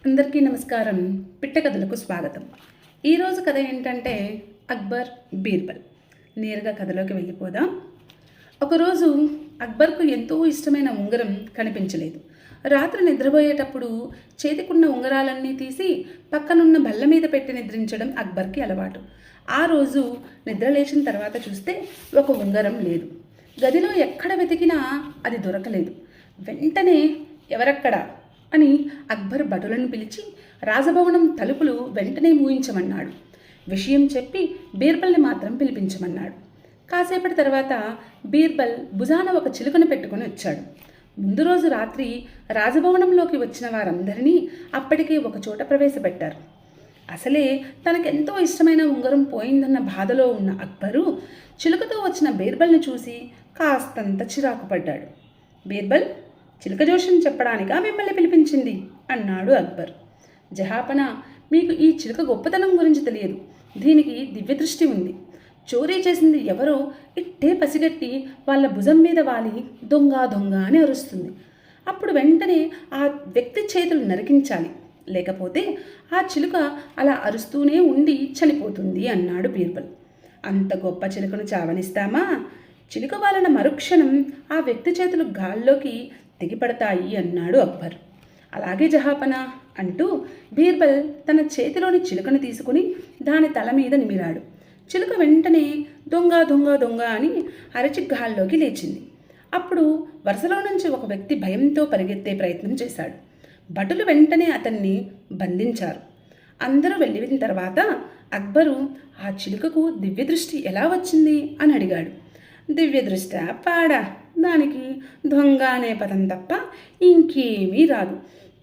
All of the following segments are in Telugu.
అందరికీ నమస్కారం. పిట్ట కథలకు స్వాగతం. ఈరోజు కథ ఏంటంటే అక్బర్ బీర్బల్. నేరుగా కథలోకి వెళ్ళిపోదాం. ఒకరోజు అక్బర్కు ఎంతో ఇష్టమైన ఉంగరం కనిపించలేదు. రాత్రి నిద్రపోయేటప్పుడు చేతికున్న ఉంగరాలన్నీ తీసి పక్కనున్న బల్ల మీద పెట్టి నిద్రించడం అక్బర్కి అలవాటు. ఆ రోజు నిద్ర లేచిన తర్వాత చూస్తే ఒక ఉంగరం లేదు. గదిలో ఎక్కడ వెతికినా అది దొరకలేదు. వెంటనే ఎవరక్కడ అని అక్బర్ భటులను పిలిచి రాజభవనం తలుపులు వెంటనే మూయించమన్నాడు. విషయం చెప్పి బీర్బల్ని మాత్రం పిలిపించమన్నాడు. కాసేపటి తర్వాత బీర్బల్ భుజాన ఒక చిలుకను పెట్టుకుని వచ్చాడు. ముందు రోజు రాత్రి రాజభవనంలోకి వచ్చిన వారందరినీ అప్పటికే ఒక చోట ప్రవేశపెట్టారు. అసలే తనకెంతో ఇష్టమైన ఉంగరం పోయిందన్న బాధలో ఉన్న అక్బరు చిలుకతో వచ్చిన బీర్బల్ని చూసి కాస్తంత చిరాకు పడ్డాడు. బీర్బల్, చిలుక జోషం చెప్పడానికా మిమ్మల్ని పిలిపించింది అన్నాడు అక్బర్. జహాపనా, మీకు ఈ చిలుక గొప్పతనం గురించి తెలియదు. దీనికి దివ్యదృష్టి ఉంది. చోరీ చేసింది ఎవరో ఇట్టే పసిగట్టి వాళ్ళ భుజం మీద వాలి దొంగ దొంగ అని అరుస్తుంది. అప్పుడు వెంటనే ఆ వ్యక్తి చేతులు నరికించాలి, లేకపోతే ఆ చిలుక అలా అరుస్తూనే ఉండి చనిపోతుంది అన్నాడు బీర్బల్. అంత గొప్ప చిలుకను చావనిస్తామా? చిలుక వాలిన మరుక్షణం ఆ వ్యక్తి చేతులు గాల్లోకి తెగిపడతాయి అన్నాడు అక్బర్. అలాగే జహాపనా అంటూ బీర్బల్ తన చేతిలోని చిలుకను తీసుకుని దాని తల మీద నిమిరాడు. చిలుక వెంటనే దొంగ దొంగ దొంగ అని అరచి గాల్లోకి లేచింది. అప్పుడు వరుసలో నుంచి ఒక వ్యక్తి భయంతో పరిగెత్తే ప్రయత్నం చేశాడు. భటులు వెంటనే అతన్ని బంధించారు. అందరూ వెళ్ళిన తర్వాత అక్బరు ఆ చిలుకకు దివ్యదృష్టి ఎలా వచ్చింది అని అడిగాడు. దివ్యదృష్ట పాడా, దానికి దొంగ అనే పదం తప్ప ఇంకేమీ రాదు.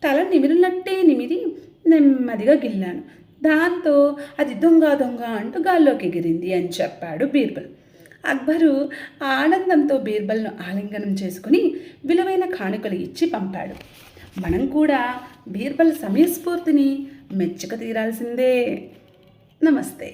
తల నిమిరినట్టే నిమిరి నెమ్మదిగా గిల్లాను. దాంతో అది దొంగ దొంగ అంటూ గాల్లోకి ఎగిరింది అని చెప్పాడు బీర్బల్. అక్బరు ఆనందంతో బీర్బల్ను ఆలింగనం చేసుకుని విలువైన కానుకలు ఇచ్చి పంపాడు. మనం కూడా బీర్బల్ సమయస్ఫూర్తిని మెచ్చుక తీరాల్సిందే. నమస్తే.